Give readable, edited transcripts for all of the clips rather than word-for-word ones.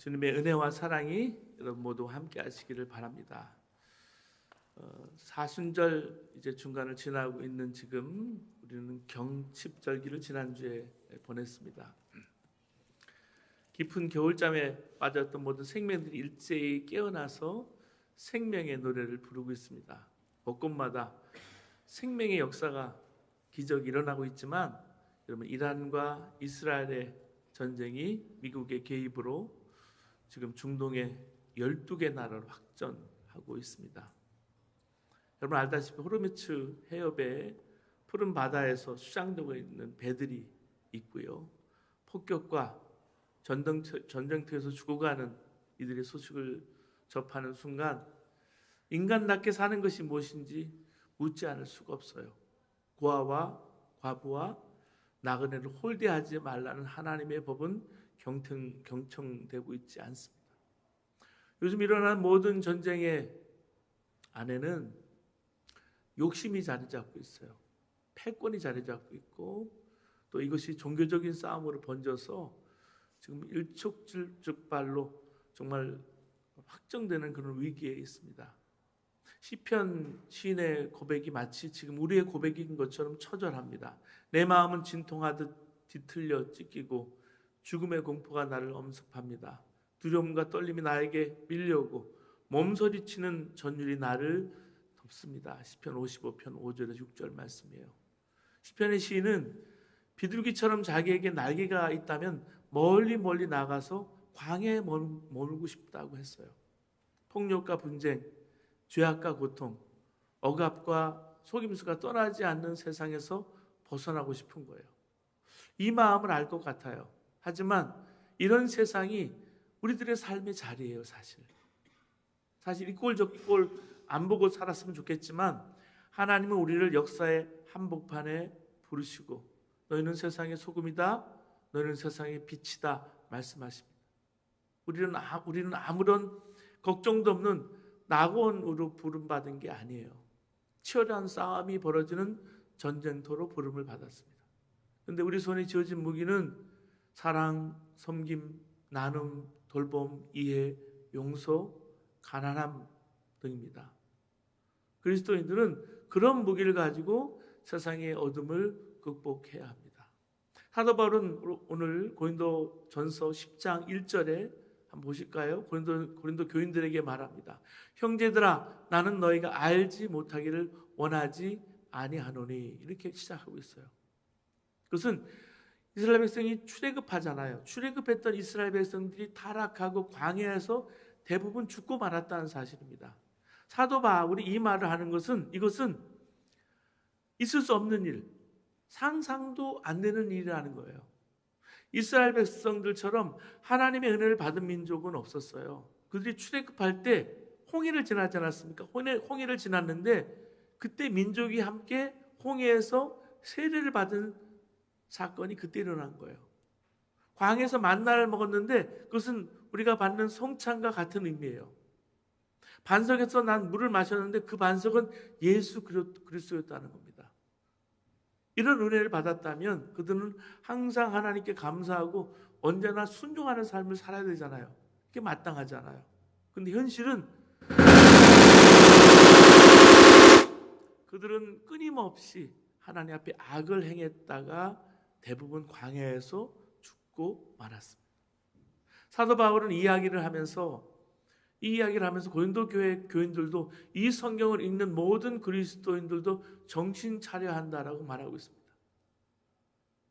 주님의 은혜와 사랑이 여러분 모두 함께 하시기를 바랍니다. 사순절 이제 중간을 지나고 있는 지금 우리는 경칩절기를 지난주에 보냈습니다. 깊은 겨울잠에 빠졌던 모든 생명들이 일제히 깨어나서 생명의 노래를 부르고 있습니다. 곳곳마다 생명의 역사가 기적이 일어나고 있지만 여러분 이란과 이스라엘의 전쟁이 미국의 개입으로 지금 중동의 12개 나라로 확전하고 있습니다. 여러분 알다시피 호르무즈 해협의 푸른 바다에서 수장되고 있는 배들이 있고요. 폭격과 전쟁터에서 죽어가는 이들의 소식을 접하는 순간 인간답게 사는 것이 무엇인지 묻지 않을 수가 없어요. 고아와 과부와 나그네를 홀대하지 말라는 하나님의 법은 경청되고 있지 않습니다. 요즘 일어나는 모든 전쟁의 안에는 욕심이 자리 잡고 있어요. 패권이 자리 잡고 있고 또 이것이 종교적인 싸움으로 번져서 지금 일촉즉발로 정말 확정되는 그런 위기에 있습니다. 시편 시인의 고백이 마치 지금 우리의 고백인 것처럼 처절합니다. 내 마음은 진통하듯 뒤틀려 찢기고 죽음의 공포가 나를 엄습합니다. 두려움과 떨림이 나에게 밀려오고 몸서리치는 전율이 나를 덮습니다. 시편 55편 5절에서 6절 말씀이에요. 시편의 시인은 비둘기처럼 자기에게 날개가 있다면 멀리 나가서 광야에 머물고 싶다고 했어요. 폭력과 분쟁, 죄악과 고통, 억압과 속임수가 떠나지 않는 세상에서 벗어나고 싶은 거예요. 이 마음을 알 것 같아요. 하지만 이런 세상이 우리들의 삶의 자리예요. 사실 이 꼴 저 꼴 안 보고 살았으면 좋겠지만 하나님은 우리를 역사의 한복판에 부르시고 너희는 세상의 소금이다, 너희는 세상의 빛이다 말씀하십니다. 우리는 아무런 걱정도 없는 낙원으로 부름받은 게 아니에요. 치열한 싸움이 벌어지는 전쟁터로 부름을 받았습니다. 그런데 우리 손에 쥐어진 무기는 사랑, 섬김, 나눔, 돌봄, 이해, 용서, 가난함 등입니다. 그리스도인들은 그런 무기를 가지고 세상의 어둠을 극복해야 합니다. 사도 바울은 오늘 고린도전서 10장 1절에 한번 보실까요? 고린도 교인들에게 말합니다. 형제들아 나는 너희가 알지 못하기를 원하지 아니하노니 이렇게 시작하고 있어요. 그것은 이스라엘 백성이 출애굽하잖아요. 출애굽했던 이스라엘 백성들이 타락하고 광야에서 대부분 죽고 말았다는 사실입니다. 사도 바울이 이 말을 하는 것은 이것은 있을 수 없는 일, 상상도 안 되는 일이라는 거예요. 이스라엘 백성들처럼 하나님의 은혜를 받은 민족은 없었어요. 그들이 출애굽할 때 홍해를 지나지 않았습니까? 홍해를 지났는데 그때 민족이 함께 홍해에서 세례를 받은 사건이 그때 일어난 거예요. 광야에서 만나를 먹었는데 그것은 우리가 받는 성찬과 같은 의미예요. 반석에서 난 물을 마셨는데 그 반석은 예수 그리스도였다는 겁니다. 이런 은혜를 받았다면 그들은 항상 하나님께 감사하고 언제나 순종하는 삶을 살아야 되잖아요. 그게 마땅하잖아요. 그런데 현실은 그들은 끊임없이 하나님 앞에 악을 행했다가 대부분 광야에서 죽고 말았습니다. 사도 바울은 이 이야기를 하면서 고린도 교회 교인들도 이 성경을 읽는 모든 그리스도인들도 정신 차려야 한다라고 말하고 있습니다.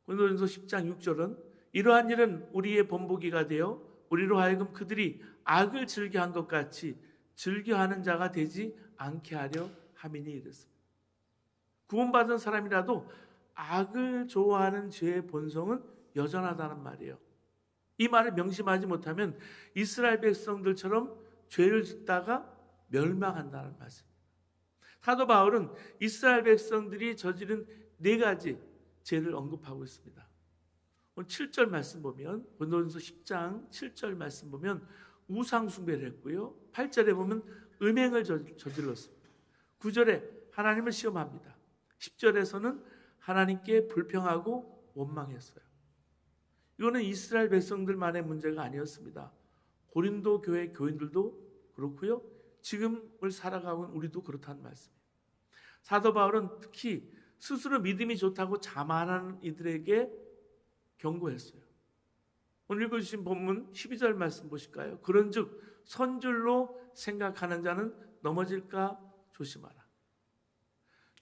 고린도전서 10장 6절은 이러한 일은 우리의 본보기가 되어 우리로 하여금 그들이 악을 즐겨한 것 같이 즐겨하는 자가 되지 않게 하려 함이니 이랬습니다. 구원받은 사람이라도 악을 좋아하는 죄의 본성은 여전하다는 말이에요. 이 말을 명심하지 못하면 이스라엘 백성들처럼 죄를 짓다가 멸망한다는 말씀입니다. 사도 바울은 이스라엘 백성들이 저지른 4가지 죄를 언급하고 있습니다. 오늘 7절 말씀 보면 고린도전서 10장 7절 말씀 보면 우상 숭배를 했고요. 8절에 보면 음행을 저질렀습니다. 9절에 하나님을 시험합니다. 10절에서는 하나님께 불평하고 원망했어요. 이거는 이스라엘 백성들만의 문제가 아니었습니다. 고린도 교회 교인들도 그렇고요. 지금을 살아가고 있는 우리도 그렇다는 말씀이에요. 사도 바울은 특히 스스로 믿음이 좋다고 자만하는 이들에게 경고했어요. 오늘 읽어주신 본문 12절 말씀 보실까요? 그런즉 선줄로 생각하는 자는 넘어질까 조심하라.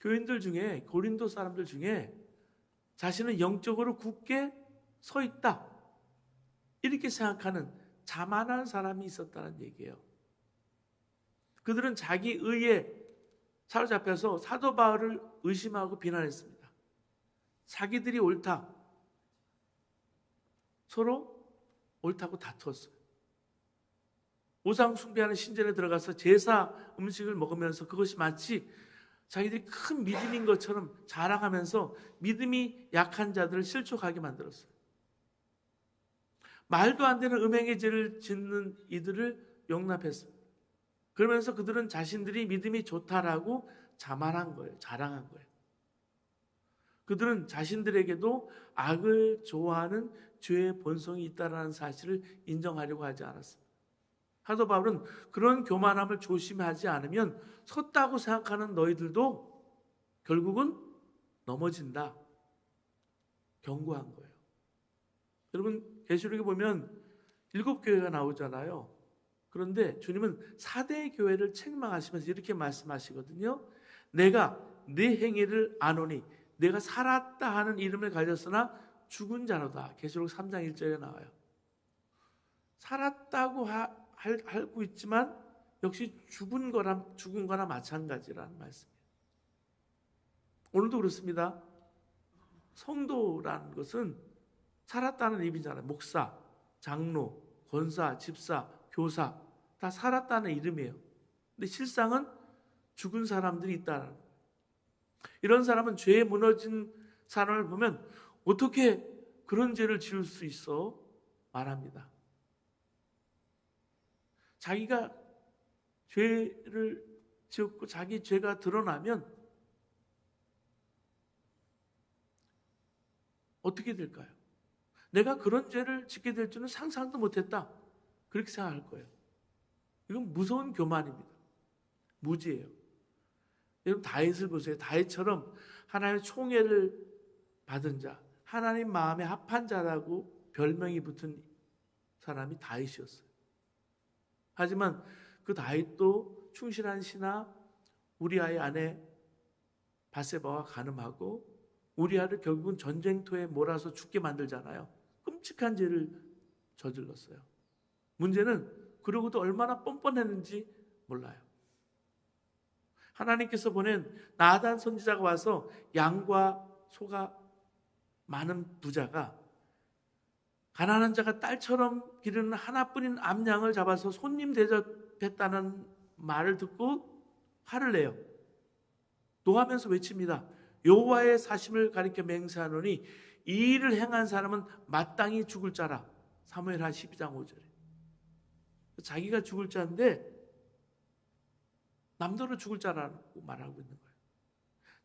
교인들 중에, 고린도 사람들 중에 자신은 영적으로 굳게 서 있다, 이렇게 생각하는 자만한 사람이 있었다는 얘기예요. 그들은 자기 의에 사로잡혀서 사도 바울을 의심하고 비난했습니다. 자기들이 옳다, 서로 옳다고 다투었어요. 우상 숭배하는 신전에 들어가서 제사 음식을 먹으면서 그것이 마치 자기들이 큰 믿음인 것처럼 자랑하면서 믿음이 약한 자들을 실족하게 만들었어요. 말도 안 되는 음행의 죄를 짓는 이들을 용납했어요. 그러면서 그들은 자신들이 믿음이 좋다라고 자만한 거예요. 자랑한 거예요. 그들은 자신들에게도 악을 좋아하는 죄의 본성이 있다는 사실을 인정하려고 하지 않았습니다. 사도 바울은 그런 교만함을 조심하지 않으면 섰다고 생각하는 너희들도 결국은 넘어진다, 경고한 거예요. 여러분, 계시록에 보면 7교회가 나오잖아요. 그런데 주님은 4대 교회를 책망하시면서 이렇게 말씀하시거든요. 내가 네 행위를 아노니 내가 살았다 하는 이름을 가졌으나 죽은 자로다. 계시록 3장 1절에 나와요. 살았다고 알고 있지만 역시 죽은 거나 마찬가지라는 말씀이에요. 오늘도 그렇습니다. 성도라는 것은 살았다는 의미잖아요. 목사, 장로, 권사, 집사, 교사 다 살았다는 이름이에요. 근데 실상은 죽은 사람들이 있다는 거예요. 이런 사람은 죄에 무너진 사람을 보면 어떻게 그런 죄를 지을 수 있어? 말합니다. 자기가 죄를 지었고 자기 죄가 드러나면 어떻게 될까요? 내가 그런 죄를 짓게 될 줄은 상상도 못했다, 그렇게 생각할 거예요. 이건 무서운 교만입니다. 무지예요. 여러분, 다윗을 보세요. 다윗처럼 하나님의 총애를 받은 자, 하나님 마음에 합한 자라고 별명이 붙은 사람이 다윗이었어요. 하지만 그 다윗도 충실한 신하 우리아의 아내 바세바와 간음하고 우리아를 결국은 전쟁터에 몰아서 죽게 만들잖아요. 끔찍한 죄를 저질렀어요. 문제는 그러고도 얼마나 뻔뻔했는지 몰라요. 하나님께서 보낸 나단 선지자가 와서 양과 소가 많은 부자가 가난한 자가 딸처럼 기르는 하나뿐인 암양을 잡아서 손님 대접했다는 말을 듣고 화를 내요. 노하면서 외칩니다. 여호와의 사심을 가리켜 맹세하노니 이 일을 행한 사람은 마땅히 죽을 자라. 사무엘하 12장 5절에. 자기가 죽을 자인데 남들은 죽을 자라고 말하고 있는 거예요.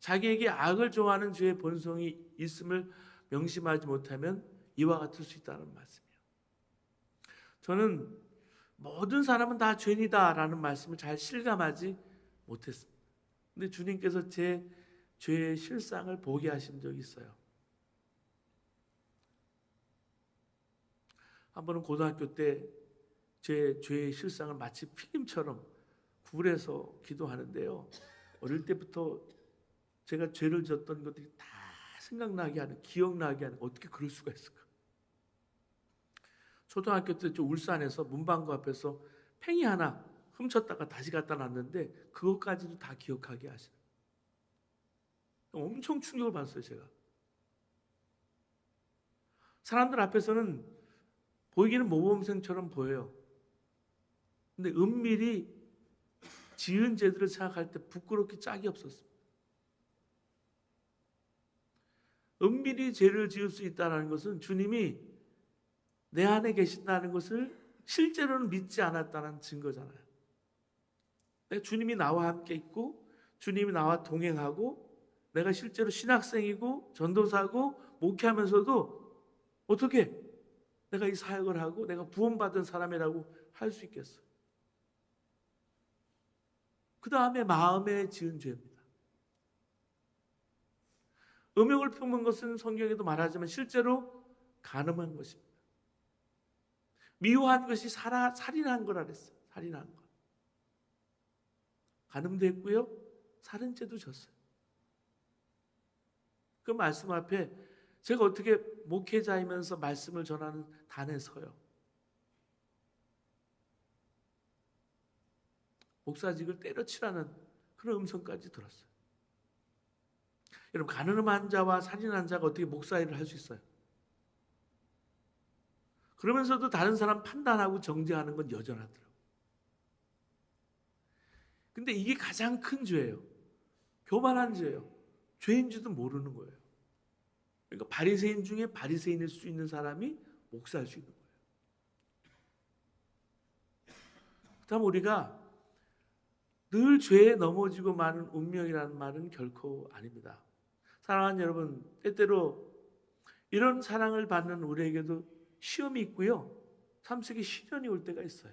자기에게 악을 좋아하는 죄의 본성이 있음을 명심하지 못하면 이와 같을 수 있다는 말씀이에요. 저는 모든 사람은 다 죄인이다라는 말씀을 잘 실감하지 못했습니다. 근데 주님께서 제 죄의 실상을 보게 하신 적이 있어요. 한 번은 고등학교 때 제 죄의 실상을 마치 필름처럼 구글해서 기도하는데요. 어릴 때부터 제가 죄를 졌던 것들이 다 생각나게 하는, 기억나게 하는, 어떻게 그럴 수가 있을까? 초등학교 때 울산에서 문방구 앞에서 팽이 하나 훔쳤다가 다시 갖다 놨는데 그것까지도 다 기억하게 하시는. 엄청 충격을 받았어요, 제가. 사람들 앞에서는 보이기는 모범생처럼 보여요. 근데 은밀히 지은 죄들을 생각할 때 부끄럽게 짝이 없었습니다. 은밀히 죄를 지을 수 있다는 것은 주님이 내 안에 계신다는 것을 실제로는 믿지 않았다는 증거잖아요. 내가 주님이 나와 함께 있고 주님이 나와 동행하고 내가 실제로 신학생이고 전도사고 목회하면서도 어떻게 내가 이 사역을 하고 내가 구원받은 사람이라고 할 수 있겠어요? 그 다음에 마음에 지은 죄입니다. 음욕을 품은 것은 성경에도 말하지만 실제로 간음한 것입니다. 미워한 것이 살인한 거라 그랬어요. 살인한 것. 간음도 했고요. 살인죄도 졌어요. 그 말씀 앞에 제가 어떻게 목회자이면서 말씀을 전하는 단에 서요. 목사직을 때려치라는 그런 음성까지 들었어요. 여러분, 간음한 자와 살인한 자가 어떻게 목사 일을 할 수 있어요? 그러면서도 다른 사람 판단하고 정죄하는 건 여전하더라고요. 근데 이게 가장 큰 죄예요. 교만한 죄예요. 죄인지도 모르는 거예요. 그러니까 바리새인 중에 바리새인일 수 있는 사람이 목사일 수 있는 거예요. 그렇다면 우리가 늘 죄에 넘어지고 마는 운명이라는 말은 결코 아닙니다. 사랑하는 여러분, 때때로 이런 사랑을 받는 우리에게도 시험이 있고요. 삶 속에 시련이 올 때가 있어요.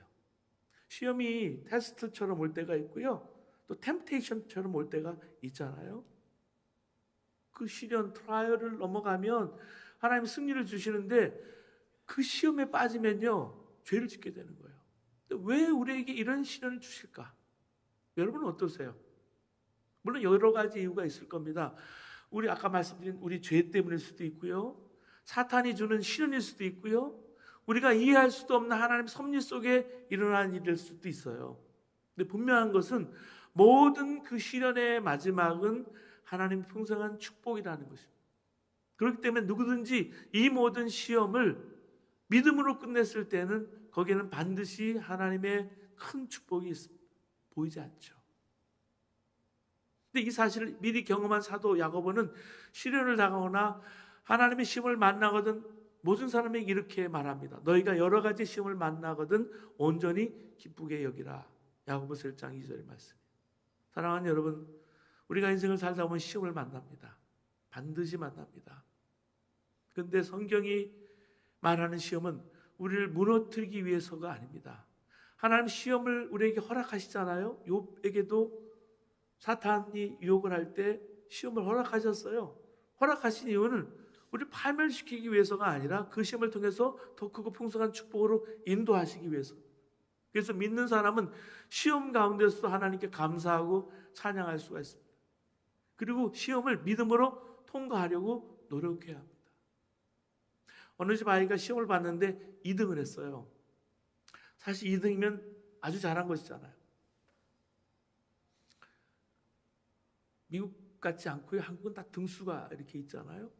시험이 테스트처럼 올 때가 있고요. 또 템테이션처럼 올 때가 있잖아요. 그 시련, 트라이얼을 넘어가면 하나님 승리를 주시는데 그 시험에 빠지면요. 죄를 짓게 되는 거예요. 왜 우리에게 이런 시련을 주실까? 여러분은 어떠세요? 물론 여러 가지 이유가 있을 겁니다. 우리 아까 말씀드린 우리 죄 때문일 수도 있고요. 사탄이 주는 시련일 수도 있고요. 우리가 이해할 수도 없는 하나님 섭리 속에 일어난 일일 수도 있어요. 근데 분명한 것은 모든 그 시련의 마지막은 하나님의 풍성한 축복이라는 것입니다. 그렇기 때문에 누구든지 이 모든 시험을 믿음으로 끝냈을 때는 거기에는 반드시 하나님의 큰 축복이 있습니다. 보이지 않죠. 근데 이 사실을 미리 경험한 사도 야고보는 시련을 당하거나 하나님의 시험을 만나거든 모든 사람에게 이렇게 말합니다. 너희가 여러 가지 시험을 만나거든 온전히 기쁘게 여기라. 야고보서 1장 2절의 말씀. 사랑하는 여러분, 우리가 인생을 살다 보면 시험을 만납니다. 반드시 만납니다. 그런데 성경이 말하는 시험은 우리를 무너뜨리기 위해서가 아닙니다. 하나님 시험을 우리에게 허락하시잖아요. 욥에게도 사탄이 유혹을 할 때 시험을 허락하셨어요. 허락하신 이유는 우리를 파멸시키기 위해서가 아니라 그 시험을 통해서 더 크고 풍성한 축복으로 인도하시기 위해서. 그래서 믿는 사람은 시험 가운데서도 하나님께 감사하고 찬양할 수가 있습니다. 그리고 시험을 믿음으로 통과하려고 노력해야 합니다. 어느 집 아이가 시험을 봤는데 2등을 했어요. 사실 2등이면 아주 잘한 것이잖아요. 미국 같지 않고요. 한국은 다 등수가 이렇게 있잖아요.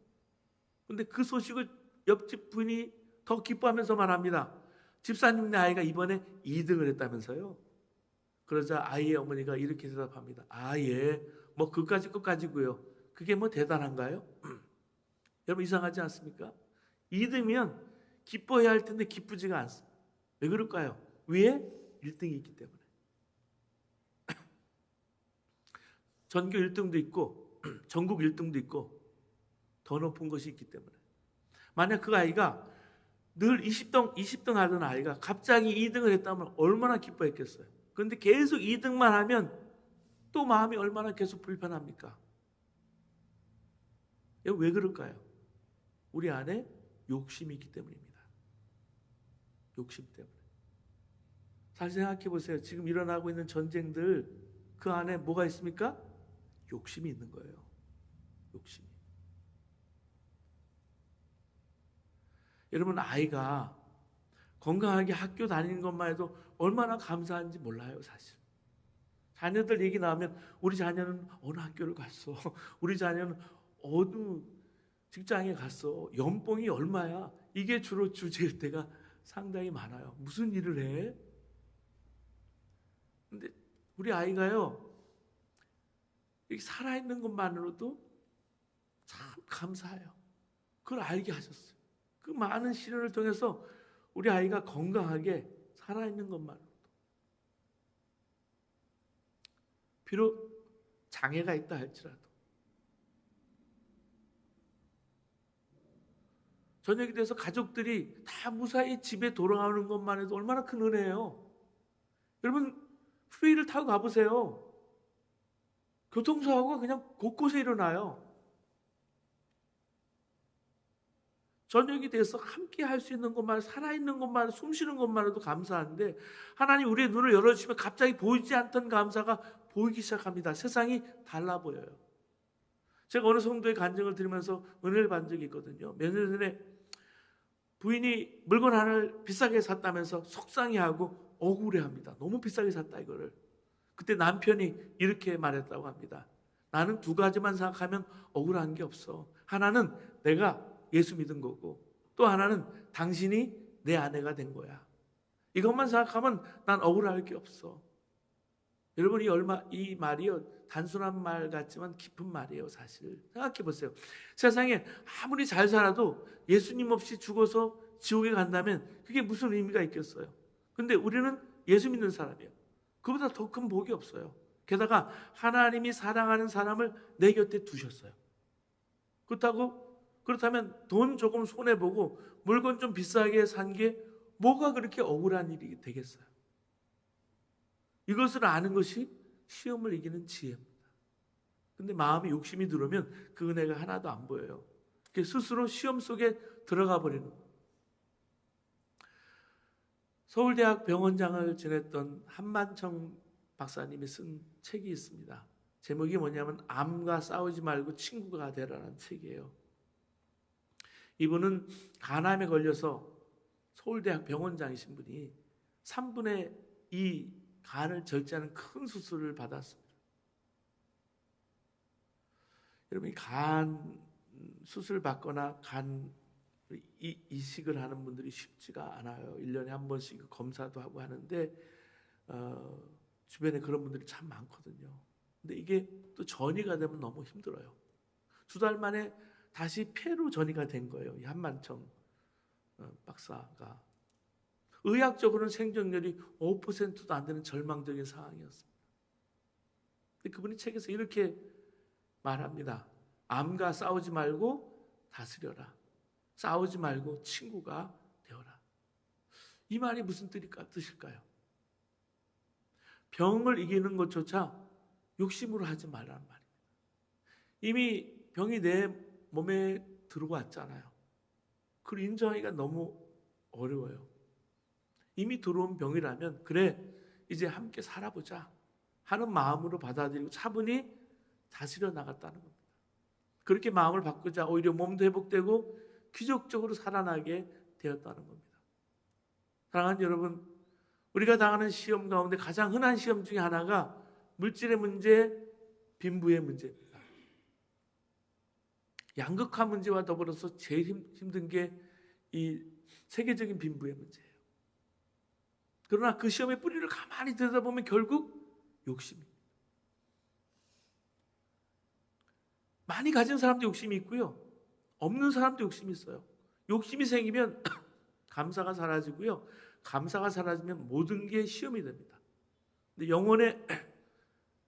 근데 그 소식을 옆집 부인이 더 기뻐하면서 말합니다. 집사님네 아이가 이번에 2등을 했다면서요. 그러자 아이의 어머니가 이렇게 대답합니다. 아, 예. 뭐 그까지 끝까지고요. 그게 뭐 대단한가요? 여러분 이상하지 않습니까? 2등이면 기뻐해야 할 텐데 기쁘지가 않습니다. 왜 그럴까요? 위에 1등이 있기 때문에. 전교 1등도 있고 전국 1등도 있고 더 높은 것이 있기 때문에. 만약 그 아이가 늘 20등 하던 아이가 갑자기 2등을 했다면 얼마나 기뻐했겠어요. 그런데 계속 2등만 하면 또 마음이 얼마나 계속 불편합니까? 왜 그럴까요? 우리 안에 욕심이 있기 때문입니다. 욕심 때문에. 잘 생각해 보세요. 지금 일어나고 있는 전쟁들 그 안에 뭐가 있습니까? 욕심이 있는 거예요. 욕심이. 여러분 아이가 건강하게 학교 다니는 것만 해도 얼마나 감사한지 몰라요, 사실. 자녀들 얘기 나오면 우리 자녀는 어느 학교를 갔어. 우리 자녀는 어느 직장에 갔어. 연봉이 얼마야. 이게 주로 주제일 때가 상당히 많아요. 무슨 일을 해? 근데 우리 아이가요. 이렇게 살아있는 것만으로도 참 감사해요. 그걸 알게 하셨어요. 그 많은 시련을 통해서 우리 아이가 건강하게 살아있는 것만으로도. 비록 장애가 있다 할지라도. 저녁이 돼서 가족들이 다 무사히 집에 돌아오는 것만 해도 얼마나 큰 은혜예요. 여러분 프리를 타고 가보세요. 교통사고가 그냥 곳곳에 일어나요. 저녁이 돼서 함께 할 수 있는 것만, 살아있는 것만, 숨 쉬는 것만 해도 감사한데 하나님 우리의 눈을 열어주시면 갑자기 보이지 않던 감사가 보이기 시작합니다. 세상이 달라 보여요. 제가 어느 성도의 간증을 들으면서 은혜를 받은 적이 있거든요. 몇 년 전에 부인이 물건 하나를 비싸게 샀다면서 속상해하고 억울해합니다. 너무 비싸게 샀다 이거를. 그때 남편이 이렇게 말했다고 합니다. 나는 두 가지만 생각하면 억울한 게 없어. 하나는 내가 예수 믿은 거고 또 하나는 당신이 내 아내가 된 거야. 이것만 생각하면 난 억울할 게 없어. 여러분 이 말이요 단순한 말 같지만 깊은 말이에요. 사실 생각해 보세요. 세상에 아무리 잘 살아도 예수님 없이 죽어서 지옥에 간다면 그게 무슨 의미가 있겠어요. 근데 우리는 예수 믿는 사람이에요. 그보다 더 큰 복이 없어요. 게다가 하나님이 사랑하는 사람을 내 곁에 두셨어요. 그렇다면 돈 조금 손해보고 물건 좀 비싸게 산 게 뭐가 그렇게 억울한 일이 되겠어요. 이것을 아는 것이 시험을 이기는 지혜입니다. 근데 마음에 욕심이 들어오면 그 은혜가 하나도 안 보여요. 스스로 시험 속에 들어가 버리는 거예요. 서울대학 병원장을 지냈던 한만청 박사님이 쓴 책이 있습니다. 제목이 뭐냐면 암과 싸우지 말고 친구가 되라는 책이에요. 이분은 간암에 걸려서 서울대학 병원장이신 분이 3분의 2 간을 절제하는 큰 수술을 받았습니다. 여러분 간 수술 받거나 간 이식을 하는 분들이 쉽지가 않아요. 1년에 한 번씩 검사도 하고 하는데 주변에 그런 분들이 참 많거든요. 근데 이게 또 전이가 되면 너무 힘들어요. 2달 만에 다시 폐로 전이가 된 거예요. 이 한만청 박사가. 의학적으로는 생존율이 5%도 안 되는 절망적인 상황이었습니다. 근데 그분이 책에서 이렇게 말합니다. 암과 싸우지 말고 다스려라. 싸우지 말고 친구가 되어라. 이 말이 무슨 뜻일까요? 병을 이기는 것조차 욕심으로 하지 말라는 말입니다. 이미 병이 내 몸에 들어왔잖아요. 그걸 인정하기가 너무 어려워요. 이미 들어온 병이라면 그래 이제 함께 살아보자 하는 마음으로 받아들이고 차분히 다스려 나갔다는 겁니다. 그렇게 마음을 바꾸자 오히려 몸도 회복되고 기적적으로 살아나게 되었다는 겁니다. 사랑하는 여러분, 우리가 당하는 시험 가운데 가장 흔한 시험 중에 하나가 물질의 문제, 빈부의 문제입니다. 양극화 문제와 더불어서 제일 힘든 게 이 세계적인 빈부의 문제예요. 그러나 그 시험의 뿌리를 가만히 들여다보면 결국 욕심입니다. 많이 가진 사람도 욕심이 있고요. 없는 사람도 욕심이 있어요. 욕심이 생기면 감사가 사라지고요. 감사가 사라지면 모든 게 시험이 됩니다. 근데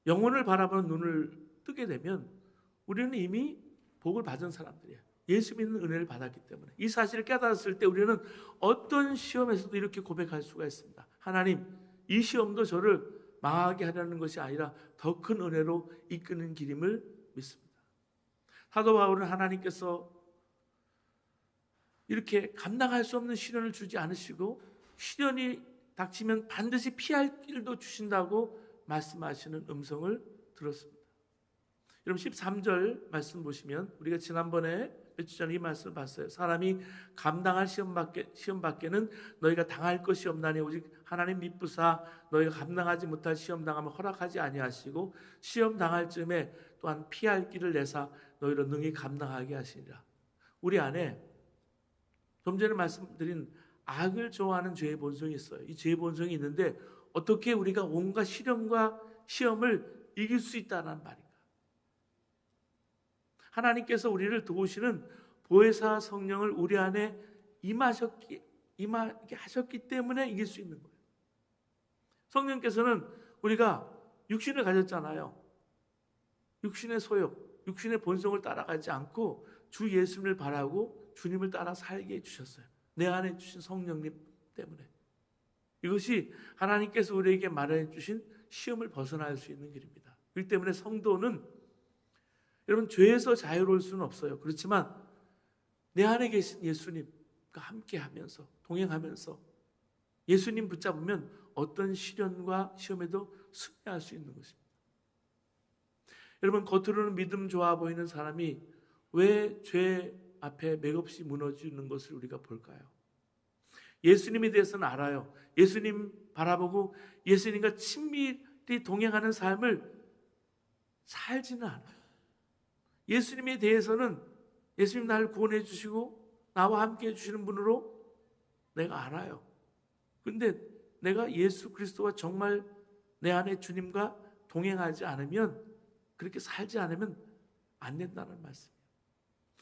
영혼을 바라보는 눈을 뜨게 되면 우리는 이미 복을 받은 사람들이에요. 예수 믿는 은혜를 받았기 때문에 이 사실을 깨달았을 때 우리는 어떤 시험에서도 이렇게 고백할 수가 있습니다. 하나님, 이 시험도 저를 망하게 하려는 것이 아니라 더 큰 은혜로 이끄는 길임을 믿습니다. 사도 바울은 하나님께서 이렇게 감당할 수 없는 시련을 주지 않으시고 시련이 닥치면 반드시 피할 길도 주신다고 말씀하시는 음성을 들었습니다. 여러분 13절 말씀 보시면 우리가 지난번에 며칠 전에 이 말씀을 봤어요. 사람이 감당할 시험 밖에는 너희가 당할 것이 없나니 오직 하나님 미쁘사 너희가 감당하지 못할 시험 당하면 허락하지 아니하시고 시험 당할 즈음에 또한 피할 길을 내사 너희로 능히 감당하게 하시니라. 우리 안에 좀 전에 말씀드린 악을 좋아하는 죄의 본성이 있어요. 이 죄의 본성이 있는데 어떻게 우리가 온갖 시련과 시험을 이길 수 있다는 말인가? 하나님께서 우리를 도우시는 보혜사 성령을 우리 안에 임하게 하셨기 때문에 이길 수 있는 거예요. 성령께서는 우리가 육신을 가졌잖아요. 육신의 소욕, 육신의 본성을 따라가지 않고 주 예수님을 바라고 주님을 따라 살게 해주셨어요. 내 안에 주신 성령님 때문에. 이것이 하나님께서 우리에게 마련해 주신 시험을 벗어날 수 있는 길입니다. 그렇기 때문에 성도는 여러분 죄에서 자유로울 수는 없어요. 그렇지만 내 안에 계신 예수님과 함께하면서 동행하면서 예수님 붙잡으면 어떤 시련과 시험에도 승리할 수 있는 것입니다. 여러분 겉으로는 믿음 좋아 보이는 사람이 왜 죄 앞에 맥없이 무너지는 것을 우리가 볼까요? 예수님에 대해서는 알아요. 예수님 바라보고 예수님과 친밀히 동행하는 삶을 살지는 않아요. 예수님에 대해서는 예수님 나를 구원해 주시고 나와 함께 해주시는 분으로 내가 알아요. 근데 내가 예수 그리스도와 정말 내 안에 주님과 동행하지 않으면, 그렇게 살지 않으면 안 된다는 말씀이에요.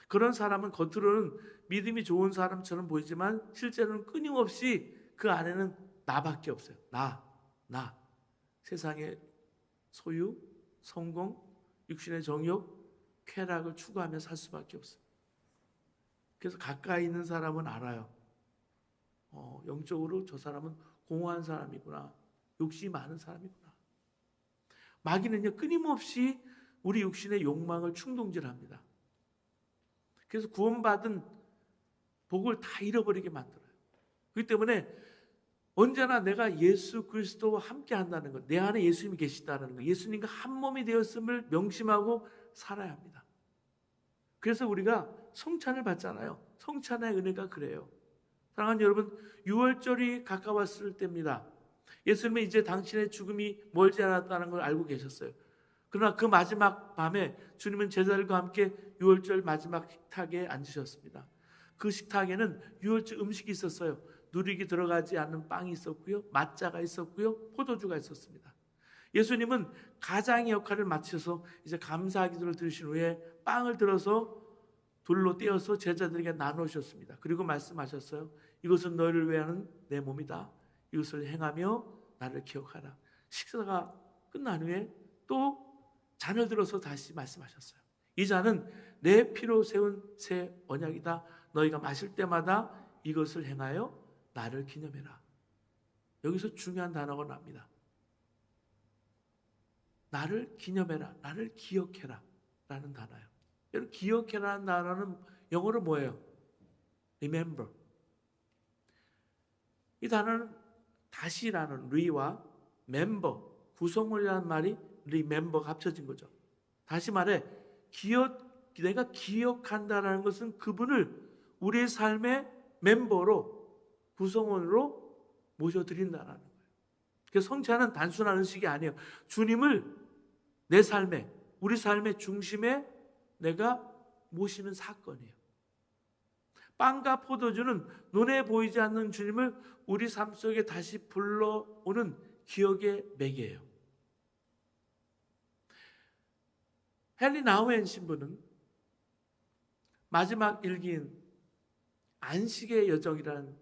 그런 사람은 겉으로는 믿음이 좋은 사람처럼 보이지만 실제로는 끊임없이 그 안에는 나밖에 없어요. 나. 세상의 소유, 성공, 육신의 정욕, 쾌락을 추구하며 살 수밖에 없어요. 그래서 가까이 있는 사람은 알아요. 영적으로 저 사람은 공허한 사람이구나. 욕심이 많은 사람이구나. 마귀는요, 끊임없이 우리 육신의 욕망을 충동질합니다. 그래서 구원받은 복을 다 잃어버리게 만들어요. 그렇기 때문에 언제나 내가 예수 그리스도와 함께 한다는 것, 내 안에 예수님이 계시다는 것, 예수님과 한 몸이 되었음을 명심하고 살아야 합니다. 그래서 우리가 성찬을 받잖아요. 성찬의 은혜가 그래요. 사랑하는 여러분, 유월절이 가까웠을 때입니다. 예수님은 이제 당신의 죽음이 멀지 않았다는 걸 알고 계셨어요. 그러나 그 마지막 밤에 주님은 제자들과 함께 유월절 마지막 식탁에 앉으셨습니다. 그 식탁에는 유월절 음식이 있었어요. 누룩이 들어가지 않는 빵이 있었고요, 맛자가 있었고요, 포도주가 있었습니다. 예수님은 가장의 역할을 마치셔서 이제 감사 기도를 드리신 후에 빵을 들어서 돌로 떼어서 제자들에게 나누셨습니다. 그리고 말씀하셨어요. 이것은 너희를 위하는 내 몸이다. 이것을 행하며 나를 기억하라. 식사가 끝난 후에 또 잔을 들어서 다시 말씀하셨어요. 이 잔은 내 피로 세운 새 언약이다. 너희가 마실 때마다 이것을 행하여 나를 기념해라. 여기서 중요한 단어가 나옵니다. 나를 기념해라. 나를 기억해라. 라는 단어예요. 여러분, 기억해라는 단어는 영어로 뭐예요? Remember. 이 단어는 다시라는 re와 member, 구성물이라는 말이 remember가 합쳐진 거죠. 다시 말해 내가 기억한다라는 것은 그분을 우리의 삶의 멤버로, 구성원으로 모셔드린다라는 거예요. 그래서 성찬은 단순한 음식이 아니에요. 주님을 내 삶에, 우리 삶의 중심에 내가 모시는 사건이에요. 빵과 포도주는 눈에 보이지 않는 주님을 우리 삶 속에 다시 불러오는 기억의 매개예요. 헨리 나우엔 신부는 마지막 일기인 안식의 여정이라는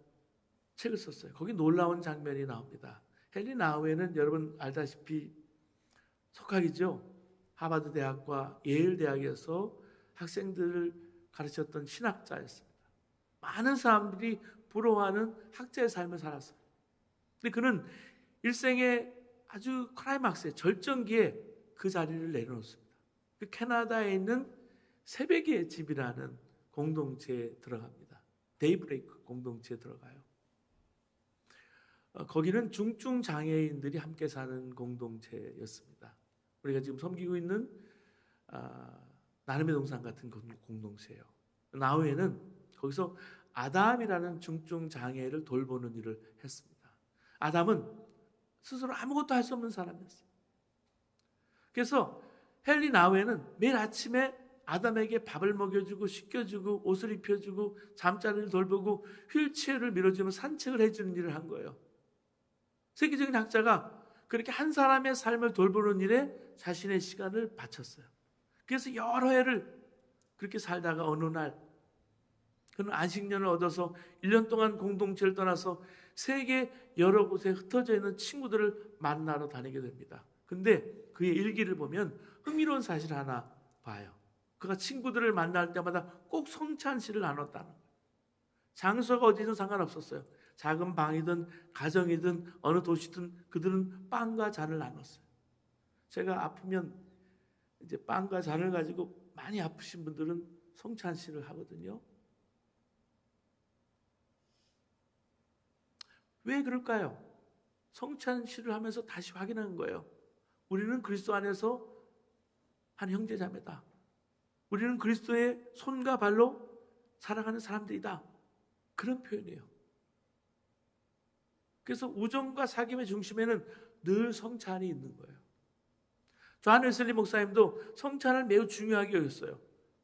책을 썼어요. 거기 놀라운 장면이 나옵니다. 헨리 나우엔은 여러분 알다시피 석학이죠. 하버드 대학과 예일 대학에서 학생들을 가르쳤던 신학자였습니다. 많은 사람들이 부러워하는 학자의 삶을 살았어요. 근데 그는 일생의 아주 클라이막스의 절정기에 그 자리를 내려놓습니다. 그 캐나다에 있는 새벽의 집이라는 공동체에 들어갑니다. 데이브레이크 공동체에 들어가요. 거기는 중증 장애인들이 함께 사는 공동체였습니다. 우리가 지금 섬기고 있는 나눔의 동산 같은 공동체예요. 나우에는 거기서 아담이라는 중증 장애를 돌보는 일을 했습니다. 아담은 스스로 아무것도 할 수 없는 사람이었어요. 그래서 헨리 나우에는 매일 아침에 아담에게 밥을 먹여주고 씻겨주고 옷을 입혀주고 잠자리를 돌보고 휠체어를 밀어주면 산책을 해주는 일을 한 거예요. 세계적인 학자가 그렇게 한 사람의 삶을 돌보는 일에 자신의 시간을 바쳤어요. 그래서 여러 해를 그렇게 살다가 어느 날 그는 안식년을 얻어서 1년 동안 공동체를 떠나서 세계 여러 곳에 흩어져 있는 친구들을 만나러 다니게 됩니다. 근데 그의 일기를 보면 흥미로운 사실 하나 봐요. 그가 친구들을 만날 때마다 꼭 성찬식을 나눴다는 거예요. 장소가 어디든 상관없었어요. 작은 방이든 가정이든 어느 도시든 그들은 빵과 잔을 나눴어요. 제가 아프면 이제 빵과 잔을 가지고 많이 아프신 분들은 성찬식을 하거든요. 왜 그럴까요? 성찬식을 하면서 다시 확인하는 거예요. 우리는 그리스도 안에서 한 형제자매다. 우리는 그리스도의 손과 발로 살아가는 사람들이다. 그런 표현이에요. 그래서 우정과 사귐의 중심에는 늘 성찬이 있는 거예요. 존 웨슬리 목사님도 성찬을 매우 중요하게 여겼어요.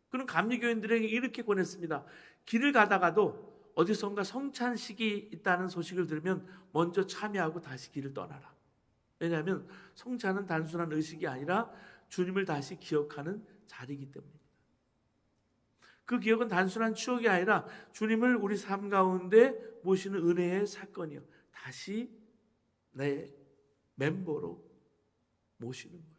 그는 감리교인들에게 이렇게 권했습니다. 길을 가다가도 어디선가 성찬식이 있다는 소식을 들으면 먼저 참여하고 다시 길을 떠나라. 왜냐하면 성찬은 단순한 의식이 아니라 주님을 다시 기억하는 자리이기 때문입니다. 그 기억은 단순한 추억이 아니라 주님을 우리 삶 가운데 모시는 은혜의 사건이요. 다시 내 멤버로 모시는 거예요.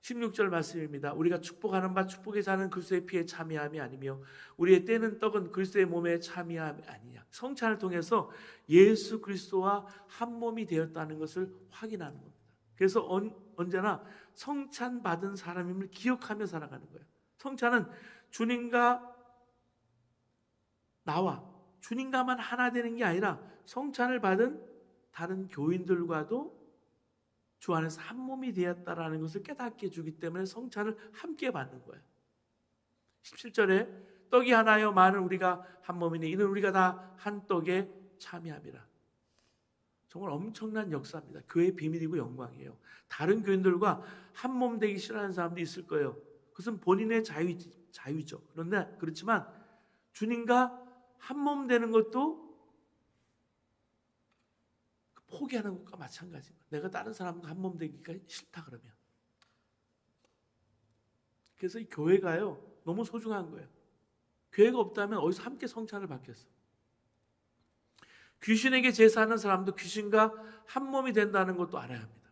16절 말씀입니다. 우리가 축복하는 바 축복의 자는 그리스도의 피에 참여함이 아니며 우리의 떼는 떡은 그리스도의 몸에 참여함이 아니냐. 성찬을 통해서 예수 그리스도와 한 몸이 되었다는 것을 확인하는 겁니다. 그래서 언제나 성찬 받은 사람임을 기억하며 살아가는 거예요. 성찬은 주님과 나와 주님과만 하나 되는 게 아니라 성찬을 받은 다른 교인들과도 주 안에서 한 몸이 되었다라는 것을 깨닫게 해주기 때문에 성찬을 함께 받는 거예요. 17절에 떡이 하나여 많은 우리가 한 몸이니 이는 우리가 다 한 떡에 참여함이라. 정말 엄청난 역사입니다. 교회의 비밀이고 영광이에요. 다른 교인들과 한 몸 되기 싫어하는 사람도 있을 거예요. 그것은 본인의 자유죠. 그런데 그렇지만 주님과 한 몸 되는 것도 포기하는 것과 마찬가지입니다. 내가 다른 사람과 한 몸 되기가 싫다 그러면. 그래서 이 교회가요 너무 소중한 거예요. 교회가 없다면 어디서 함께 성찬을 받겠어. 귀신에게 제사하는 사람도 귀신과 한 몸이 된다는 것도 알아야 합니다.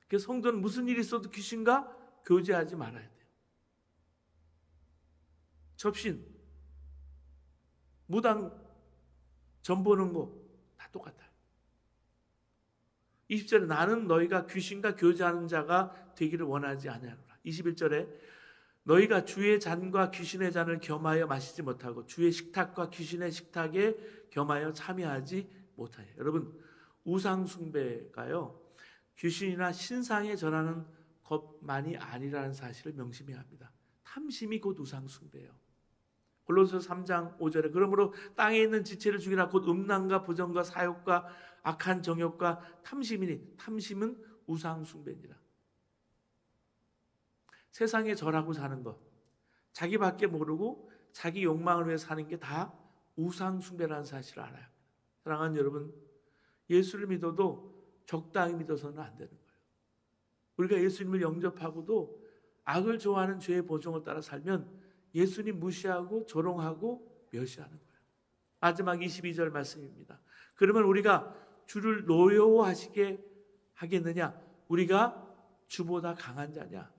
그래서 성도는 무슨 일이 있어도 귀신과 교제하지 말아야 돼요. 접신, 무당 전 보는 거 다 똑같아요. 20절에 나는 너희가 귀신과 교제하는 자가 되기를 원하지 아니하노라. 21절에 너희가 주의 잔과 귀신의 잔을 겸하여 마시지 못하고 주의 식탁과 귀신의 식탁에 겸하여 참여하지 못하여. 여러분 우상 숭배가요 귀신이나 신상에 전하는 것만이 아니라는 사실을 명심해야 합니다. 탐심이 곧 우상 숭배예요. 골로새서 3장 5절에 그러므로 땅에 있는 지체를 죽이라 곧 음란과 부정과 사욕과 악한 정욕과 탐심이니 탐심은 우상 숭배니라. 세상에 절하고 사는 것, 자기밖에 모르고 자기 욕망을 위해 사는 게 다 우상 숭배라는 사실을 알아야 합니다. 사랑하는 여러분, 예수를 믿어도 적당히 믿어서는 안 되는 거예요. 우리가 예수님을 영접하고도 악을 좋아하는 죄의 보종을 따라 살면 예수님 무시하고 조롱하고 멸시하는 거예요. 마지막 22절 말씀입니다. 그러면 우리가 주를 노여워하시게 하겠느냐? 우리가 주보다 강한 자냐?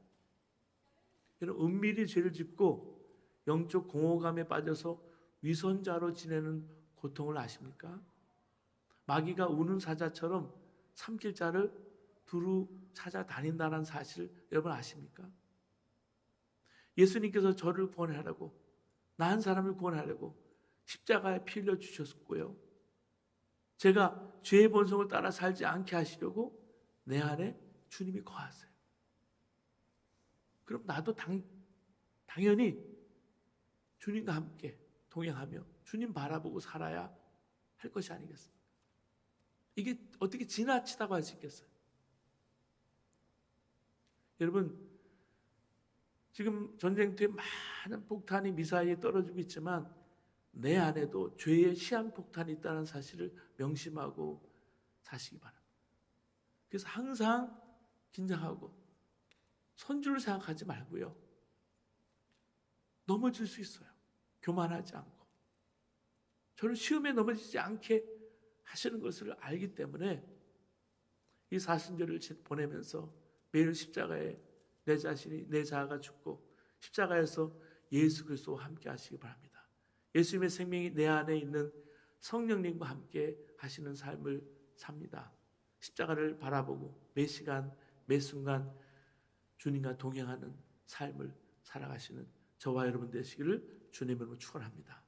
여러분 은밀히 죄를 짓고 영적 공허감에 빠져서 위선자로 지내는 고통을 아십니까? 마귀가 우는 사자처럼 삼킬 자를 두루 찾아다닌다는 사실을 여러분 아십니까? 예수님께서 저를 구원하려고 나 한 사람을 구원하려고 십자가에 피 흘려 주셨고요. 제가 죄의 본성을 따라 살지 않게 하시려고 내 안에 주님이 거하세요. 그럼 나도 당연히 주님과 함께 동행하며 주님 바라보고 살아야 할 것이 아니겠습니까? 이게 어떻게 지나치다고 할 수 있겠어요? 여러분 지금 전쟁터에 많은 폭탄이 미사일이 떨어지고 있지만 내 안에도 죄의 시한폭탄이 있다는 사실을 명심하고 사시기 바랍니다. 그래서 항상 긴장하고 선줄을 생각하지 말고요. 넘어질 수 있어요. 교만하지 않고. 저는 시험에 넘어지지 않게 하시는 것을 알기 때문에 이 사순절을 보내면서 매일 십자가에 내 자신이 내 자아가 죽고 십자가에서 예수 그리스도와 함께 하시기 바랍니다. 예수님의 생명이 내 안에 있는 성령님과 함께 하시는 삶을 삽니다. 십자가를 바라보고 매 시간 매 순간 주님과 동행하는 삶을 살아가시는 저와 여러분 되시기를 주님으로 축원합니다.